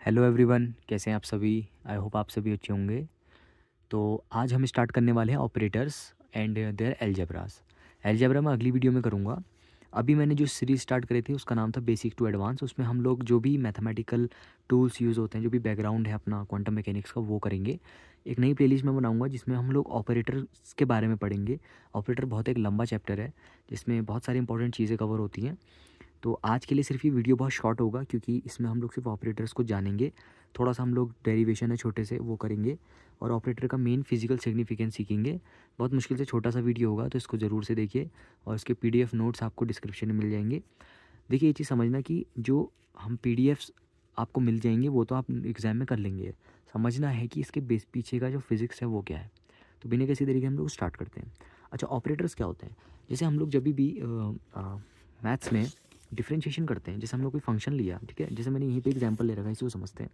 Hello everyone, कैसे हैं आप सभी। आई होप आप सभी अच्छे होंगे। तो आज हम स्टार्ट करने वाले हैं ऑपरेटर्स एंड देयर एलजेब्रास। एलजेब्रा मैं अगली वीडियो में करूँगा। अभी मैंने जो सीरीज़ स्टार्ट करी थी उसका नाम था बेसिक टू एडवांस। उसमें हम लोग जो भी मैथमेटिकल टूल्स यूज़ होते हैं, जो भी बैकग्राउंड है अपना क्वांटम मैकेनिक्स का, वो करेंगे। एक नई प्लेलिस्ट में बनाऊंगा जिसमें हम लोग ऑपरेटर्स के बारे में पढ़ेंगे। ऑपरेटर बहुत एक लंबा चैप्टर है जिसमें बहुत सारी इंपॉर्टेंट चीज़ें कवर होती हैं। तो आज के लिए सिर्फ ये वीडियो बहुत शॉर्ट होगा क्योंकि इसमें हम लोग सिर्फ ऑपरेटर्स को जानेंगे। थोड़ा सा हम लोग डेरिवेशन है छोटे से वो करेंगे और ऑपरेटर का मेन फिजिकल सिग्निफिकेंस सीखेंगे। बहुत मुश्किल से छोटा सा वीडियो होगा, तो इसको ज़रूर से देखिए और इसके पीडीएफ नोट्स आपको डिस्क्रिप्शन में मिल जाएंगे। देखिए, ये चीज़ समझना कि जो हम पीडीएफ्स आपको मिल जाएंगे वो तो आप एग्ज़ाम में कर लेंगे। समझना है कि इसके बेस पीछे का जो फिज़िक्स है वो क्या है। तो बिना किसी तरीके हम लोग स्टार्ट करते हैं। अच्छा, ऑपरेटर्स क्या होते हैं? जैसे हम लोग जब भी मैथ्स में डिफरेंशिएशन करते हैं, जैसे हम लोग कोई फंक्शन लिया, ठीक है, जैसे मैंने यहीं पे एग्जांपल ले रखा है, इसी को समझते हैं।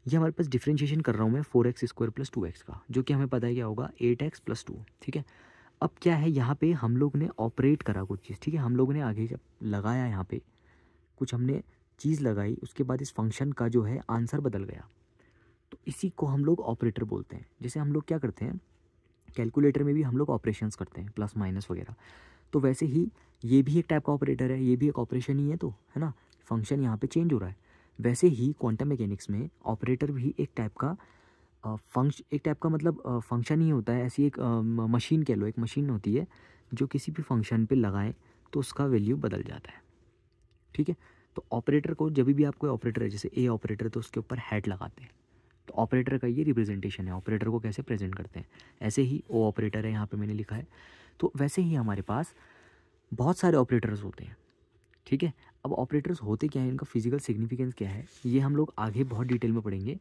ये हमारे पास डिफरेंशिएशन कर रहा हूँ मैं 4x² + 2x का, जो कि हमें पता है क्या होगा 8x + 2। ठीक है, अब क्या है, यहाँ पे हम लोग ने ऑपरेट करा कुछ चीज़। ठीक है, हम लोग ने आगे जब लगाया यहाँ पे कुछ हमने चीज़ लगाई, उसके बाद इस फंक्शन का जो है आंसर बदल गया, तो इसी को हम लोग ऑपरेटर बोलते हैं। जैसे हम लोग क्या करते हैं, कैलकुलेटर में भी हम लोग ऑपरेशंस करते हैं, प्लस माइनस वगैरह। तो वैसे ही ये भी एक टाइप का ऑपरेटर है, ये भी एक ऑपरेशन ही है, तो है ना, फंक्शन यहाँ पे चेंज हो रहा है। वैसे ही क्वांटम मैकेनिक्स में ऑपरेटर भी एक टाइप का मतलब फंक्शन ही होता है। ऐसी एक मशीन कह लो, एक मशीन होती है जो किसी भी फंक्शन पे लगाएं तो उसका वैल्यू बदल जाता है। ठीक है, तो ऑपरेटर को जब भी आप कोई ऑपरेटर है, जैसे ए ऑपरेटर, तो उसके ऊपर हैट लगाते हैं। तो ऑपरेटर का ये रिप्रेजेंटेशन है, ऑपरेटर को कैसे प्रेजेंट करते हैं। ऐसे ही ओ ऑपरेटर है, यहाँ पे मैंने लिखा है। तो वैसे ही हमारे पास बहुत सारे ऑपरेटर्स होते हैं। ठीक है, अब ऑपरेटर्स होते क्या है, इनका फिजिकल सिग्निफिकेंस क्या है, ये हम लोग आगे बहुत डिटेल में पढ़ेंगे।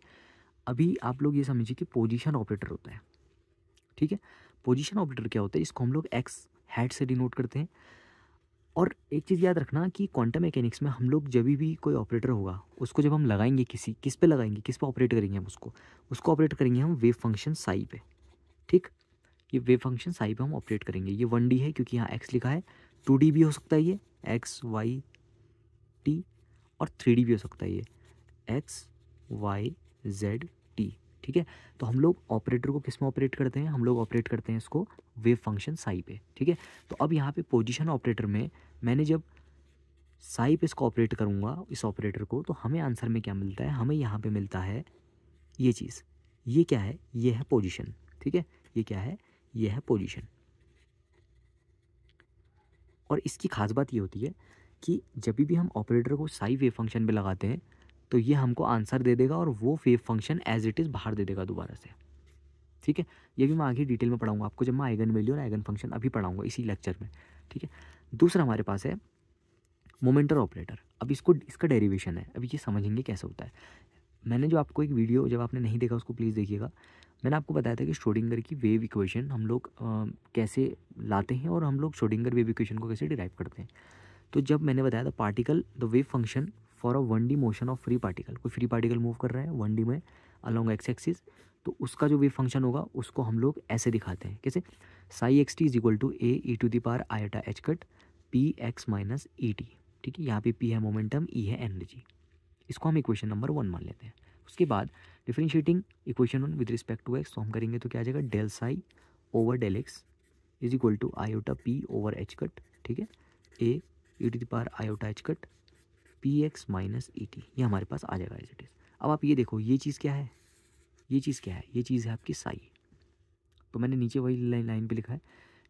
अभी आप लोग ये समझिए कि पोजीशन ऑपरेटर होता है। ठीक है, पोजीशन ऑपरेटर क्या होता है, इसको हम लोग एक्स हैट से डिनोट करते हैं। और एक चीज़ याद रखना कि क्वांटम मैकेनिक्स में हम लोग जब भी कोई ऑपरेटर होगा, उसको जब हम लगाएंगे किस पे लगाएंगे, किस पे ऑपरेट करेंगे हम उसको ऑपरेट करेंगे हम वेव फंक्शन साई पे। ठीक, ये वेव फंक्शन साई पे हम ऑपरेट करेंगे। ये 1D है क्योंकि यहाँ एक्स लिखा है, 2D भी हो सकता है ये एक्स वाई टी, और 3D भी हो सकता है ये एक्स वाई जेड टी। ठीक है, तो हम लोग ऑपरेटर को किस में ऑपरेट करते हैं, हम लोग ऑपरेट करते हैं इसको वेव फंक्शन साई पे। ठीक है, तो अब यहाँ पे पोजीशन ऑपरेटर में मैंने जब साई पे इसको ऑपरेट करूँगा, इस ऑपरेटर को, तो हमें आंसर में क्या मिलता है, हमें यहाँ पे मिलता है ये चीज़। ये क्या है, ये है पोजीशन। ठीक है, ये क्या है, ये है पोजीशन। और इसकी खास बात ये होती है कि जब भी हम ऑपरेटर को साई वेव फंक्शन पे लगाते हैं तो ये हमको आंसर दे देगा और वो wave function as it is बाहर दे देगा दोबारा से। ठीक है, ये भी मैं आगे डिटेल में पढ़ाऊंगा आपको, जब मैं आइगन वैल्यू और आइगन फंक्शन अभी पढ़ाऊंगा इसी लेक्चर में। ठीक है, दूसरा हमारे पास है मोमेंटल ऑपरेटर। अब इसका डेरिवेशन है, अभी ये समझेंगे कैसे होता है। मैंने जो आपको एक वीडियो, जब आपने नहीं देखा उसको प्लीज़ देखिएगा, मैंने आपको बताया था कि श्रोडिंगर की वेव इक्वेशन हम लोग कैसे लाते हैं और हम लोग श्रोडिंगर वेव इक्वेशन को कैसे डिराइव करते हैं। तो जब मैंने बताया था particle the wave function for a 1D motion of free particle, कोई फ्री पार्टिकल मूव कर रहा है 1D में अलोंग एक्स एक्सिस, तो उसका जो वेव फंक्शन होगा उसको हम लोग ऐसे दिखाते हैं, कैसे, psi x t is equal to A e to the power iota h cut p x minus E t. ठीक है, यहाँ पे पी है मोमेंटम, ई है एनर्जी। इसको हम इक्वेशन नंबर 1 मान लेते हैं। उसके बाद differentiating equation 1 with respect to x, तो हम करेंगे तो क्या आ जाएगा, del psi over del x is equal to iota p over h cut. ठीक है, A e to the power iota h cut p x minus E t, ये हमारे पास आ जाएगा एज इट इज़। अब आप ये देखो, ये चीज़ क्या है, ये चीज़ क्या है, ये चीज़ है आपकी साई। तो मैंने नीचे वही लाइन पे लिखा है,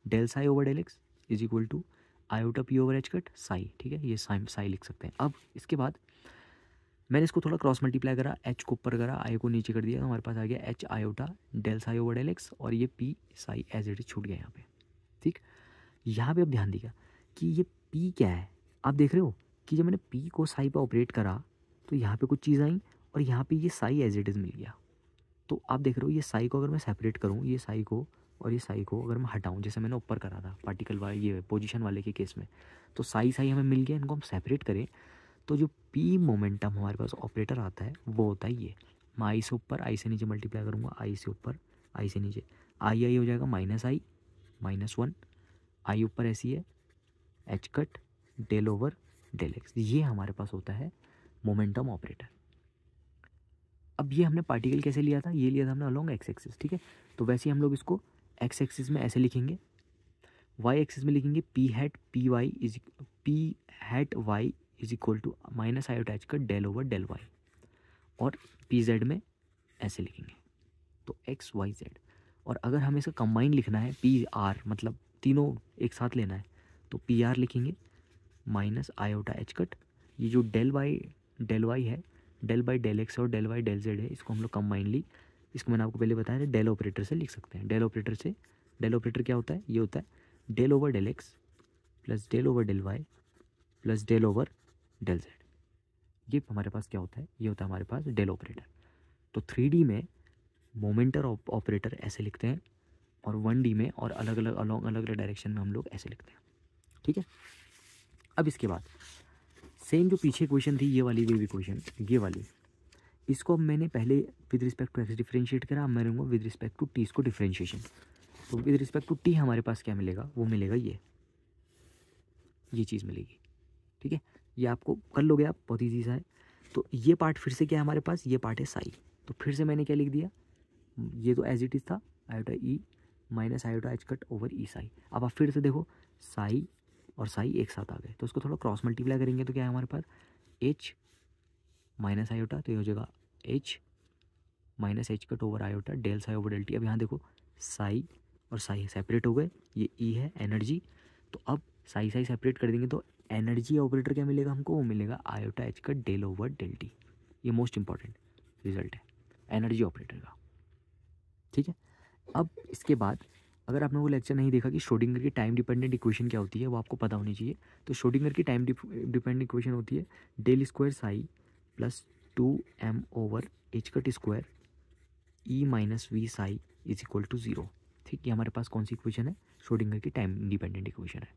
del psi over del x is equal to iota p over h cut psi. ठीक है, ये साई लिख सकते हैं। अब इसके बाद मैंने इसको थोड़ा क्रॉस मल्टीप्लाई करा, एच को ऊपर करा, आई को नीचे कर दिया, तो हमारे पास आ गया h iota del psi over del x, और ये p psi as it is छूट गया यहाँ पे। ठीक, यहाँ पे अब ध्यान दिया कि ये पी क्या है। आप देख रहे हो कि जब मैंने पी को साई पे ऑपरेट करा तो यहाँ पे कुछ चीज़ आई और यहाँ पे ये साई एज इट इज़ मिल गया। तो आप देख रहे हो, ये साई को अगर मैं सेपरेट करूँ, ये साई को और ये साई को अगर मैं हटाऊँ, जैसे मैंने ऊपर करा था पार्टिकल वाले ये पोजीशन वाले के केस में, तो साई साई हमें मिल गया, इनको हम सेपरेट करें तो जो पी मोमेंटम हमारे पास ऑपरेटर आता है वो होता है ये। मैं आई से ऊपर आई से नीचे मल्टीप्लाई करूँगा, आई से ऊपर आई से नीचे, आई आई हो जाएगा माइनस आई माइनस 1, आई ऊपर ऐसी है h cut del over del x, ये हमारे पास होता है मोमेंटम ऑपरेटर। अब ये हमने पार्टिकल कैसे लिया था, ये लिया था हमने अलोंग एक्स एक्सिस, ठीक है। तो वैसे ही हम लोग इसको एक्स एक्सिस में ऐसे लिखेंगे, वाई एक्सिस में लिखेंगे p hat y is equal to minus iota h का डेल ओवर डेल वाई, और पी जेड में ऐसे लिखेंगे, तो एक्स वाई जेड। और अगर हमें इसका कंबाइन लिखना है पी आर, मतलब तीनों एक साथ लेना है, तो पी आर लिखेंगे माइनस आयोटा एच कट, ये जो डेल वाई है, डेल बाई डेल एक्स और डेल वाई डेल जेड है, इसको हम लोग कंबाइनली, इसको मैंने आपको पहले बताया था, डेल ऑपरेटर से लिख सकते हैं। डेल ऑपरेटर क्या होता है, ये होता है del over del x plus del over del y plus del over del z. ये हमारे पास क्या होता है, ये होता है हमारे पास डेल ऑपरेटर। तो 3D में मोमेंटम ऑपरेटर ऐसे लिखते हैं, और 1D में और अलग अलग डायरेक्शन में हम लोग ऐसे लिखते हैं, ठीक है। अब इसके बाद सेम जो पीछे क्वेश्चन थी, ये वाली वेव इक्वेशन, ये वाली, इसको अब मैंने पहले with respect to x differentiate करा, अब मैं रहूँगा विद रिस्पेक्ट टू टी इसको डिफरेंशिएशन। तो विद रिस्पेक्ट टू टी हमारे पास क्या मिलेगा, वो मिलेगा ये चीज़ मिलेगी, ठीक है। ये आपको कर लोगे आप, बहुत ईजी सा है। तो ये पार्ट फिर से क्या है हमारे पास, ये पार्ट है साई, तो फिर से मैंने क्या लिख दिया, ये तो एज इट इज़ था iota e minus iota h cut over E psi. अब आप फिर से देखो, साई और साई एक साथ आ गए, तो उसको थोड़ा क्रॉस मल्टीप्लाई करेंगे तो क्या है हमारे पास, एच माइनस आयोटा, तो ये हो जाएगा h minus h cut over iota del psi over del t. अब यहाँ देखो, साई और साई सेपरेट हो गए, ये ई है एनर्जी, तो अब साई सेपरेट कर देंगे तो एनर्जी ऑपरेटर क्या मिलेगा हमको, वो मिलेगा iota h cut del over del t. ये मोस्ट इंपॉर्टेंट रिजल्ट है एनर्जी ऑपरेटर का, ठीक है। अब इसके बाद अगर आपने वो लेक्चर नहीं देखा कि श्रोडिंगर की टाइम डिपेंडेंट इक्वेशन क्या होती है, वो आपको पता होनी चाहिए। तो श्रोडिंगर की टाइम डिपेंडेंट इक्वेशन होती है del square psi plus 2m over h cut square E minus V psi is equal to 0, ठीक। ये हमारे पास कौन सी इक्वेशन है, श्रोडिंगर की टाइम इंडिपेंडेंट इक्वेशन है।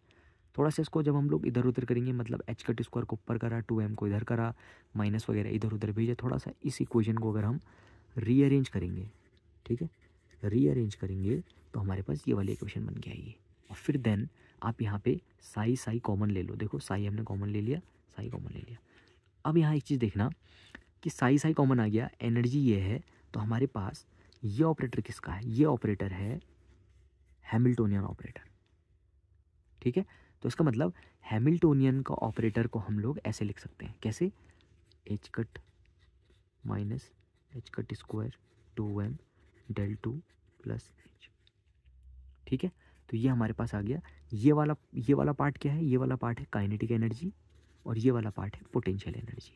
थोड़ा सा इसको जब हम लोग इधर उधर करेंगे, मतलब एच कट स्क्वायर को ऊपर करा, 2m को इधर करा, माइनस वगैरह इधर उधर भेजा, थोड़ा सा इस इक्वेशन को अगर हम रीअरेंज करेंगे, ठीक है, रीअरेंज करेंगे तो हमारे पास ये वाली इक्वेशन बन के आएगी। और फिर देन आप यहाँ पे साई कॉमन ले लो, देखो साई हमने कॉमन ले लिया, साई कॉमन ले लिया। अब यहाँ एक चीज़ देखना कि साई कॉमन आ गया, एनर्जी ये है, तो हमारे पास ये ऑपरेटर किसका है, ये ऑपरेटर है हैमिल्टोनियन ऑपरेटर, ठीक है। तो इसका मतलब हैमिल्टोनियन का ऑपरेटर को हम लोग ऐसे लिख सकते हैं, कैसे, h cut minus h cut square 2m del 2 plus h, ठीक है। तो ये हमारे पास आ गया। ये वाला पार्ट क्या है, ये वाला पार्ट है काइनेटिक एनर्जी, और ये वाला पार्ट है पोटेंशियल एनर्जी।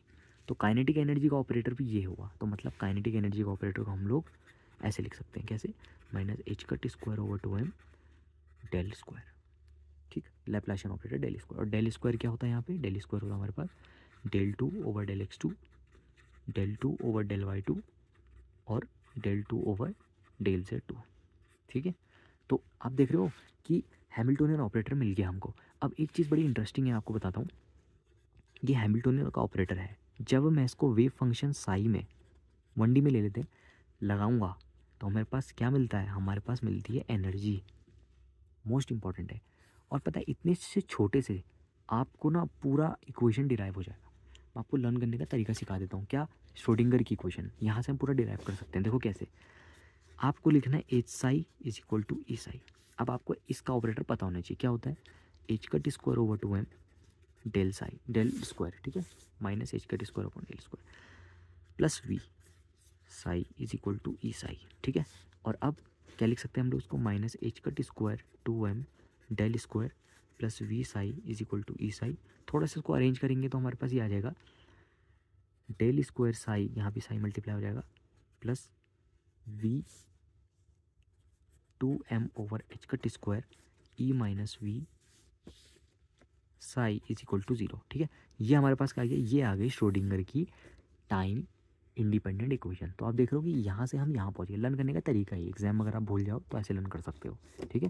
तो काइनेटिक एनर्जी का ऑपरेटर भी ये हुआ, तो मतलब काइनेटिक एनर्जी का ऑपरेटर को हम लोग ऐसे लिख सकते हैं, कैसे, minus h cut square over 2m del square, ठीक। लैप्लाशियन ऑपरेटर डेल स्क्वायर, और डेल स्क्वायर क्या होता है यहाँ पे, डेल स्क्वायर होता है हमारे पास del 2 over del x2, del 2 over del y2 और डेल 2 ओवर डेल z2, ठीक है। तो आप देख रहे हो कि हैमिल्टोनियन ऑपरेटर मिल गया हमको। अब एक चीज़ बड़ी इंटरेस्टिंग है, आपको बताता हूँ, ये हैमिल्टोनियन का ऑपरेटर है। जब मैं इसको वेव फंक्शन साई में 1D में ले लेते हैं, लगाऊंगा, तो हमारे पास क्या मिलता है, हमारे पास मिलती है एनर्जी, मोस्ट इंपॉर्टेंट है। और पता है, इतने से छोटे से आपको ना पूरा इक्वेशन डिराइव हो जाएगा। मैं आपको लर्न करने का तरीका सिखा देता हूँ, क्या, श्रोडिंगर की इक्वेशन, यहाँ से हम पूरा डिराइव कर सकते हैं। देखो कैसे, आपको लिखना है H psi is equal to E psi. अब आपको इसका ऑपरेटर पता होना चाहिए, क्या होता है, h cut square over 2m del psi del square, ठीक है, minus h cut square upon del square plus V psi is equal to E psi, ठीक है। और अब क्या लिख सकते हैं हम लोग उसको, minus h cut square 2m del square plus V psi is equal to E psi. थोड़ा सा इसको अरेंज करेंगे तो हमारे पास ये आ जाएगा, डेल स्क्वायर साई, यहाँ भी साई मल्टीप्लाई हो जाएगा, plus V 2m over h cut square E minus V psi is equal to 0, ठीक है। ये हमारे पास क्या आ गया, ये आ गई श्रोडिंगर की टाइम इंडिपेंडेंट इक्वेशन। तो आप देख रहे हो कि यहाँ से हम यहाँ पहुँचे। लर्न करने का तरीका ही, एग्जाम अगर आप भूल जाओ तो ऐसे लर्न कर सकते हो, ठीक है।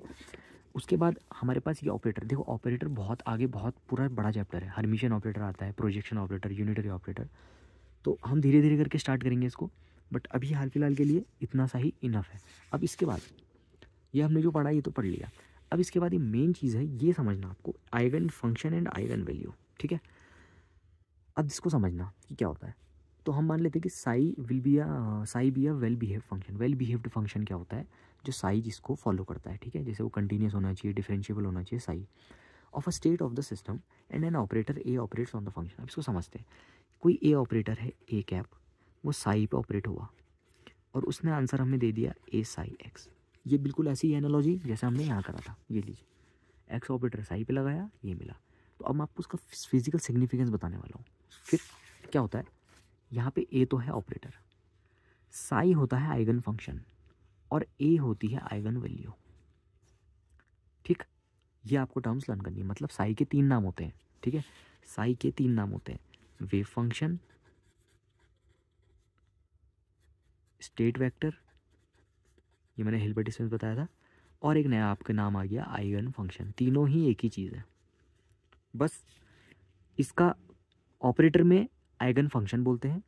उसके बाद हमारे पास ये ऑपरेटर, देखो ऑपरेटर बहुत आगे, बहुत पूरा बड़ा चैप्टर है। हर्मिशियन ऑपरेटर आता है, प्रोजेक्शन ऑपरेटर, यूनिटरी ऑपरेटर, तो हम धीरे धीरे करके स्टार्ट करेंगे इसको, बट अभी हाल फिलहाल के लिए इतना सा ही इनफ है। अब इसके बाद ये हमने जो पढ़ा ये तो पढ़ लिया। अब इसके बाद ये मेन चीज़ है, ये समझना आपको, eigen function and eigen value, ठीक है। अब इसको समझना कि क्या होता है। तो हम मान लेते हैं कि Sai be a well behaved function. Well behaved function क्या होता है, जो साई जिसको फॉलो करता है, ठीक है, जैसे वो कंटिन्यूस होना चाहिए, डिफरेंशिएबल होना चाहिए, sigh of a state of the system and an operator A operates on the function. अब इसको समझते हैं, कोई ए ऑपरेटर है ए कैप, वो साई पे ऑपरेट हुआ और उसने आंसर हमें दे दिया ए साई एक्स। ये बिल्कुल ऐसी ही एनालॉजी जैसे हमने यहाँ करा था, ये लीजिए एक्स ऑपरेटर साई पे लगाया, ये मिला। तो अब मैं आपको उसका फिजिकल सिग्निफिकेंस बताने वाला हूँ। फिर क्या होता है, यहाँ पे ए तो है ऑपरेटर, साई होता है आइगन फंक्शन और ए होती है आइगन वैल्यू। ठीक, ये आपको टर्म्स लर्न करनी है। मतलब साई के 3 नाम होते हैं, ठीक है, साई के 3 नाम होते हैं, वेव फंक्शन, स्टेट वेक्टर, ये मैंने हिल्बर्ट डिस्टेंस बताया था, और एक नया आपका नाम आ गया आइगन फंक्शन। तीनों ही एक ही चीज़ है, बस इसका ऑपरेटर में आइगन फंक्शन बोलते हैं,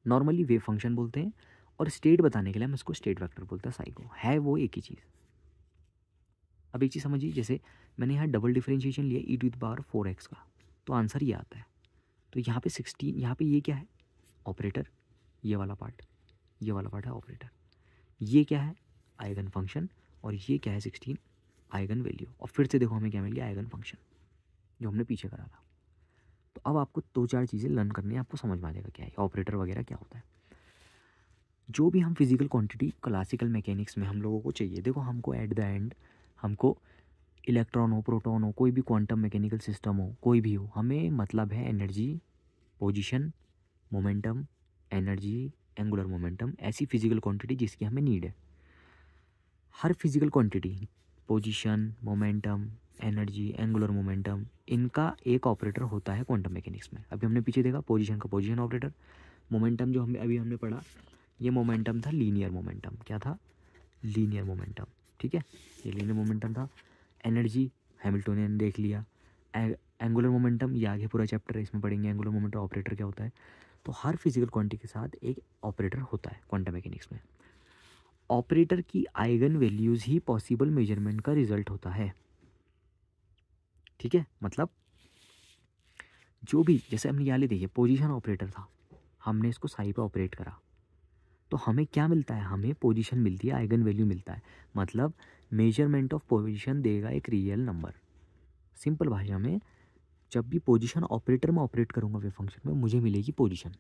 नॉर्मली वेव फंक्शन बोलते हैं, और स्टेट बताने के लिए हम इसको स्टेट वेक्टर बोलते हैं। साई को है वो एक ही चीज़। अब एक चीज़ समझिए, जैसे मैंने यहाँ डबल डिफरेंशिएशन लिया e⁴x का, तो आंसर ये आता है। तो यहाँ पे 16, यहाँ पे ये क्या है ऑपरेटर, ये वाला पार्ट है ऑपरेटर, ये क्या है आइगन फंक्शन, और ये क्या है 16 आइगन वैल्यू। और फिर से देखो हमें क्या मिल गया आइगन फंक्शन, जो हमने पीछे करा था। तो अब आपको 2-4 चीज़ें लर्न करनी है, आपको समझ में आ जाएगा क्या है ऑपरेटर वगैरह क्या होता है। जो भी हम फिजिकल क्वांटिटी क्लासिकल मैकेनिक्स में हम लोगों को चाहिए, देखो हमको एट द एंड हमको इलेक्ट्रॉन हो, प्रोटॉन हो, कोई भी क्वांटम मैकेनिकल सिस्टम हो, कोई भी हो, हमें मतलब है energy, position, momentum, energy, angular momentum, ऐसी फिजिकल क्वांटिटी जिसकी हमें नीड है। हर physical quantity, position, momentum, energy, angular momentum, इनका एक ऑपरेटर होता है क्वांटम मैकेनिक्स में। अभी हमने पीछे देखा पोजीशन का पोजीशन ऑपरेटर, मोमेंटम जो हमने पढ़ा, ये मोमेंटम था लीनियर मोमेंटम। क्या था, लीनियर मोमेंटम, ठीक है, ये लीनियर मोमेंटम था। एनर्जी हैमिल्टोनियन देख लिया। एंगुलर मोमेंटम, ये आगे पूरा चैप्टर है, इसमें पढ़ेंगे एंगुलर मोमेंटम ऑपरेटर क्या होता है। तो हर फिजिकल क्वांटिटी के साथ एक ऑपरेटर होता है क्वांटम मैकेनिक्स में। ऑपरेटर की आइगन वैल्यूज ही पॉसिबल मेजरमेंट का रिजल्ट होता है, ठीक है। मतलब जो भी, जैसे हमने यहाँ ले देखिए पोजीशन ऑपरेटर था, हमने इसको साई पे ऑपरेट करा, तो हमें क्या मिलता है, हमें पोजीशन मिलती है, आइगन वैल्यू मिलता है। मतलब मेजरमेंट ऑफ पोजीशन देगा एक रियल नंबर। सिंपल भाषा में, जब भी पोजीशन ऑपरेटर में ऑपरेट करूँगा वेव फंक्शन में, मुझे मिलेगी पोजीशन।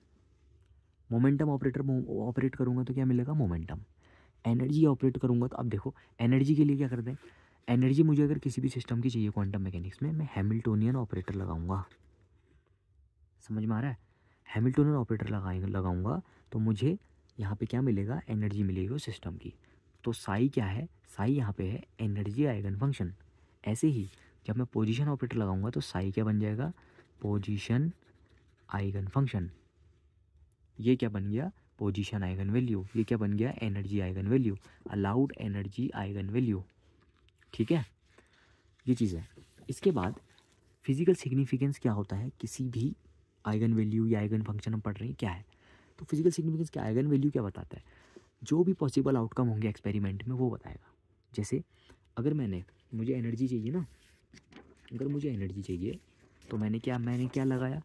मोमेंटम ऑपरेटर ऑपरेट करूँगा तो क्या मिलेगा, मोमेंटम। एनर्जी ऑपरेट करूँगा तो अब देखो एनर्जी के लिए क्या करते हैं, एनर्जी मुझे अगर किसी भी सिस्टम की चाहिए क्वांटम मैकेनिक्स में, मैं हैमिल्टोनियन ऑपरेटर लगाऊंगा। समझ में आ रहा है, हैमिल्टोनियन ऑपरेटर लगाऊंगा तो मुझे यहाँ पे क्या मिलेगा, एनर्जी मिलेगी उस सिस्टम की। तो साई क्या है, साई यहाँ पे है एनर्जी आइगन फंक्शन। ऐसे ही जब मैं पोजीशन ऑपरेटर लगाऊंगा तो साई क्या बन जाएगा, पोजीशन आइगन फंक्शन। ये क्या बन गया, पोजीशन आइगन वैल्यू। ये क्या बन गया, energy eigen value, allowed energy eigen value, ठीक है। ये चीज़ है। इसके बाद फिजिकल सिग्निफिकेंस क्या होता है, किसी भी आइगन वैल्यू या आइगन फंक्शन हम पढ़ रहे हैं क्या है। तो फिजिकल सिग्निफिकेंस क्या, आइगन वैल्यू क्या बताता है, जो भी पॉसिबल आउटकम होंगे एक्सपेरिमेंट में वो बताएगा। जैसे अगर मुझे एनर्जी चाहिए ना, अगर मुझे एनर्जी चाहिए तो मैंने क्या लगाया,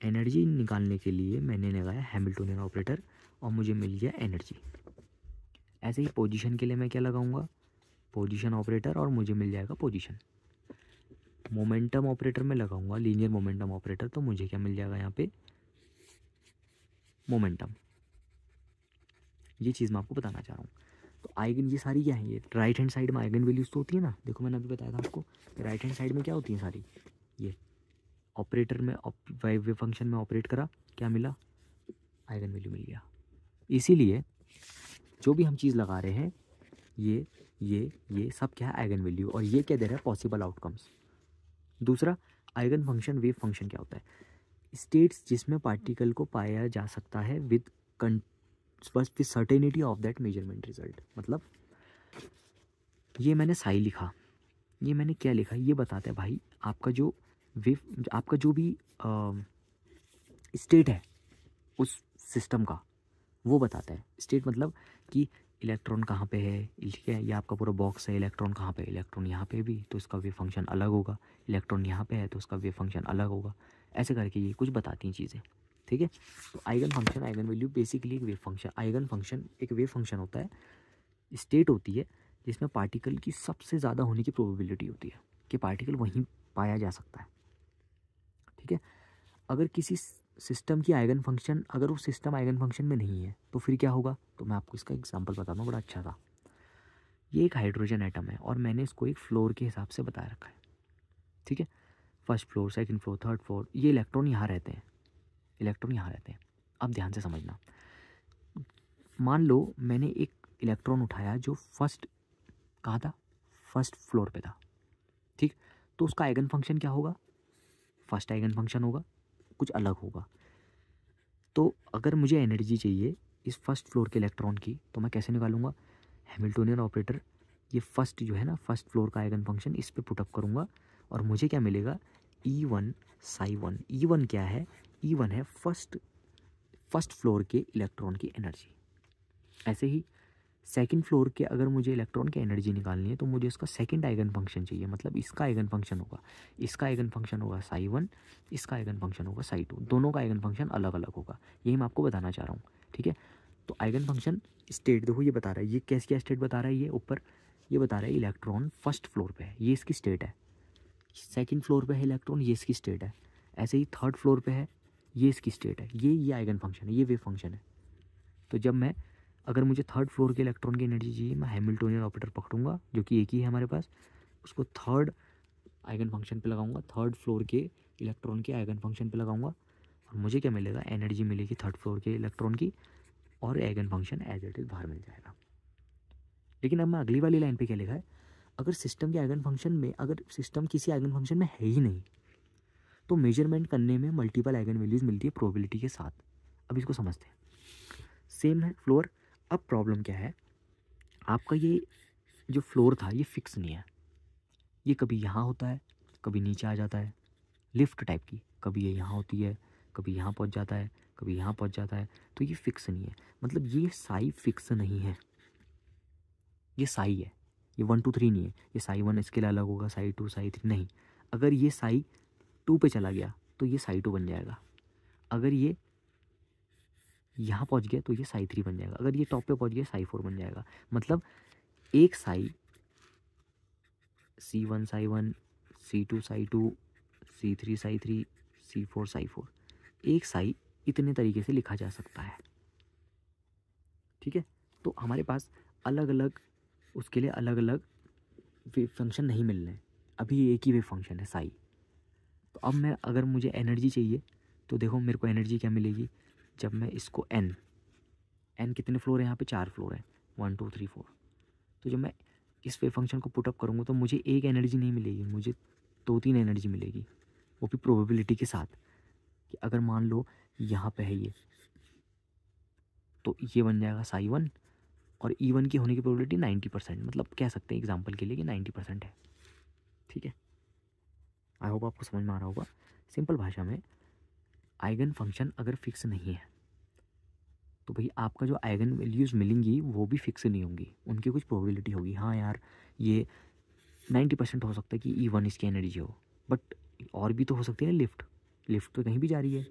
एनर्जी निकालने के लिए मैंने लगाया हैमिल्टोनियन ऑपरेटर और मुझे मिल गया एनर्जी। ऐसे ही पोजीशन के लिए मैं क्या लगाऊंगा, पोजीशन ऑपरेटर और मुझे मिल जाएगा पोजीशन। मोमेंटम ऑपरेटर में लगाऊंगा लीनियर मोमेंटम ऑपरेटर, तो मुझे क्या मिल जाएगा यहाँ पे, मोमेंटम। ये चीज़ मैं आपको बताना चाह रहा हूँ। तो आइगन, ये सारी क्या है, ये राइट हैंड साइड में आइगन वैल्यूज तो होती है ना। देखो मैंने अभी बताया था आपको, राइट हैंड साइड में क्या होती है सारी, ये ऑपरेटर में वेव फंक्शन में ऑपरेट करा, क्या मिला, आइगन वैल्यू मिल गया। इसीलिए जो भी हम चीज़ लगा रहे हैं, ये सब क्या है, आइगन वैल्यू, और ये क्या दे रहा है, पॉसिबल आउटकम्स। दूसरा, आइगन फंक्शन वेव फंक्शन क्या होता है, स्टेट्स जिसमें पार्टिकल को पाया जा सकता है with certainty of that measurement result. मतलब ये मैंने साई लिखा, ये मैंने क्या लिखा, ये बताता है भाई आपका जो आपका जो भी स्टेट है उस सिस्टम का, वो बताता है। स्टेट मतलब कि इलेक्ट्रॉन कहाँ पे है, ठीक है, ये आपका पूरा बॉक्स है, इलेक्ट्रॉन कहाँ पे है, इलेक्ट्रॉन यहाँ पे भी तो इसका वेव फंक्शन अलग होगा, इलेक्ट्रॉन यहाँ पे है तो उसका वेव फंक्शन अलग होगा। ऐसे करके ये कुछ बताती हैं चीज़ें, ठीक है। तो eigen function, eigen value basically एक वेव फंक्शन, आइगन फंक्शन एक वेव फंक्शन होता है, स्टेट होती है जिसमें पार्टिकल की सबसे ज़्यादा होने की प्रोबेबिलिटी होती है कि पार्टिकल वहीं पाया जा सकता है। ठीक है। अगर किसी सिस्टम की आइगन फंक्शन, अगर वो सिस्टम आइगन फंक्शन में नहीं है तो फिर क्या होगा, तो मैं आपको इसका एग्जांपल बताता हूँ, बड़ा अच्छा था। ये एक हाइड्रोजन एटम है और मैंने इसको एक फ्लोर के हिसाब से बता रखा है। ठीक है। First floor, second floor, third floor, ये इलेक्ट्रॉन यहाँ रहते हैं, इलेक्ट्रॉन यहाँ रहते हैं। अब ध्यान से समझना, मान लो मैंने एक इलेक्ट्रॉन उठाया जो फर्स्ट, कहाँ था, फर्स्ट फ्लोर पे था। ठीक। तो उसका आइगन फंक्शन क्या होगा, फर्स्ट आइगन फंक्शन होगा, कुछ अलग होगा। तो अगर मुझे एनर्जी चाहिए इस फर्स्ट फ्लोर के इलेक्ट्रॉन की, तो मैं कैसे निकालूंगा, हैमिल्टोनियन ऑपरेटर, ये फर्स्ट जो है ना, फर्स्ट फ्लोर का आइगन फंक्शन इस पे पुटअप करूँगा और मुझे क्या मिलेगा, E1 psi1। E1 क्या है, E1 है फर्स्ट फ्लोर के इलेक्ट्रॉन की एनर्जी। ऐसे ही सेकंड फ्लोर के अगर मुझे इलेक्ट्रॉन की एनर्जी निकालनी है तो मुझे इसका सेकंड आइगन फंक्शन चाहिए, मतलब इसका आइगन फंक्शन होगा, इसका आइगन फंक्शन होगा psi1, इसका आइगन फंक्शन होगा psi2, दोनों का आइगन फंक्शन अलग अलग होगा। यही मैं आपको बताना चाह रहा हूँ। ठीक है। तो आइगन फंक्शन स्टेट देखो ये बता रहा है, ये कैसे क्या स्टेट बता रहा है, ये ऊपर ये बता रहा है इलेक्ट्रॉन फर्स्ट फ्लोर पे है, ये इसकी स्टेट है। सेकंड फ्लोर पे है इलेक्ट्रॉन, ये इसकी स्टेट है। ऐसे ही थर्ड फ्लोर पे है, ये इसकी स्टेट है। ये आइगन फंक्शन है, ये वेव फंक्शन है। तो जब मैं, अगर मुझे थर्ड फ्लोर के इलेक्ट्रॉन की एनर्जी चाहिए, मैं हैमिल्टोनियन ऑपरेटर पकड़ूंगा जो कि एक ही है हमारे पास, उसको थर्ड आइगन फंक्शन पे लगाऊंगा, थर्ड फ्लोर के इलेक्ट्रॉन के आइगन फंक्शन पे लगाऊंगा और मुझे क्या मिलेगा, एनर्जी मिलेगी थर्ड फ्लोर के इलेक्ट्रॉन की और eigen function as it is बाहर मिल जाएगा। लेकिन अब मैं अगली वाली लाइन पे क्या लिखा है, अगर सिस्टम के आइगन फंक्शन में, अगर सिस्टम किसी आइगन फंक्शन में है ही नहीं तो मेजरमेंट करने में मल्टीपल आइगन वैल्यूज मिलती है प्रोबेबिलिटी के साथ। अब इसको समझते हैं, सेम है फ्लोर। अब प्रॉब्लम क्या है, आपका ये जो फ्लोर था ये फिक्स नहीं है, ये कभी यहाँ होता है, कभी नीचे आ जाता है, लिफ्ट टाइप की, कभी ये यहाँ होती है, कभी यहाँ पहुँच जाता है, कभी यहाँ पहुँच जाता है। तो ये फिक्स नहीं है, मतलब ये साई फिक्स नहीं है, ये साई है, ये 1 2 3 नहीं है। ये psi1 इसके लिए अलग होगा, psi2 psi3 नहीं। अगर ये psi2 पे चला गया तो ये psi2 बन जाएगा, अगर ये यहाँ पहुँच गया तो ये psi3 बन जाएगा, अगर ये टॉप पे पहुँच गया psi4 बन जाएगा। मतलब एक Sai C1 psi1, C2 psi2, C3 psi3, C4 psi4, एक साई इतने तरीके से लिखा जा सकता है। ठीक है। तो हमारे पास अलग अलग, उसके लिए अलग अलग वेव फंक्शन नहीं मिल रहे हैं, अभी एक ही वेव फंक्शन है साई। तो अब मैं, अगर मुझे एनर्जी चाहिए तो देखो मेरे को एनर्जी क्या मिलेगी, जब मैं इसको एन कितने फ्लोर है यहाँ पे, 4 फ्लोर है, 1 2 3 4। तो जब मैं इस वेव फंक्शन को पुटअप करूँगा तो मुझे एक एनर्जी नहीं मिलेगी, मुझे 2 3 एनर्जी मिलेगी, वो भी प्रोबेबिलिटी के साथ। कि अगर मान लो यहाँ पे है ये, तो ये बन जाएगा psi1 और E1 की होने की प्रोबेबिलिटी 90%, मतलब कह सकते हैं एग्जांपल के लिए कि 90% है। ठीक है। आई होप आपको समझ में आ रहा होगा। सिंपल भाषा में, आइगन फंक्शन अगर फिक्स नहीं है तो भाई आपका जो आइगन वैल्यूज़ मिलेंगी वो भी फिक्स नहीं होंगी, उनकी कुछ प्रोबेबिलिटी होगी। हाँ यार, ये 90% हो सकता है कि E1 इसकी एनर्जी हो, बट और भी तो हो सकती है ना, लिफ्ट तो कहीं भी जा रही है,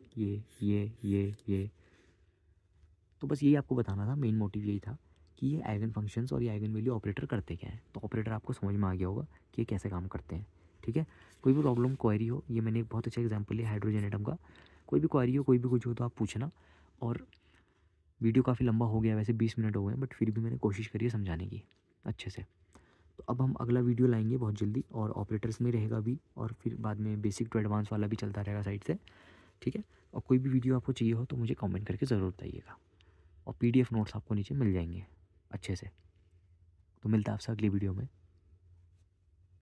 ये। तो बस यही आपको बताना था, मेन मोटिव यही था कि ये आइगन फंक्शंस और ये आइगन वैल्यू ऑपरेटर करते क्या है। तो ऑपरेटर आपको समझ में आ गया होगा कि ये कैसे काम करते हैं। ठीक है। कोई भी प्रॉब्लम क्वेरी हो, ये मैंने एक बहुत अच्छा एग्जांपल लिया हाइड्रोजन एटम का, कोई भी क्वेरी हो, कोई भी कुछ हो तो आप पूछना। और वीडियो काफ़ी लंबा हो गया, वैसे 20 मिनट हो गए, बट फिर भी मैंने कोशिश करी है समझाने की अच्छे से। तो अब हम अगला वीडियो लाएंगे बहुत जल्दी, और ऑपरेटर्स में रहेगा भी, और फिर बाद में बेसिक टू एडवांस वाला भी चलता रहेगा साइड से। ठीक है। और कोई भी वीडियो आपको चाहिए हो तो मुझे कमेंट करके ज़रूर बताइएगा, और PDF नोट्स आपको नीचे मिल जाएंगे अच्छे से। तो मिलता है आपसे अगली वीडियो में।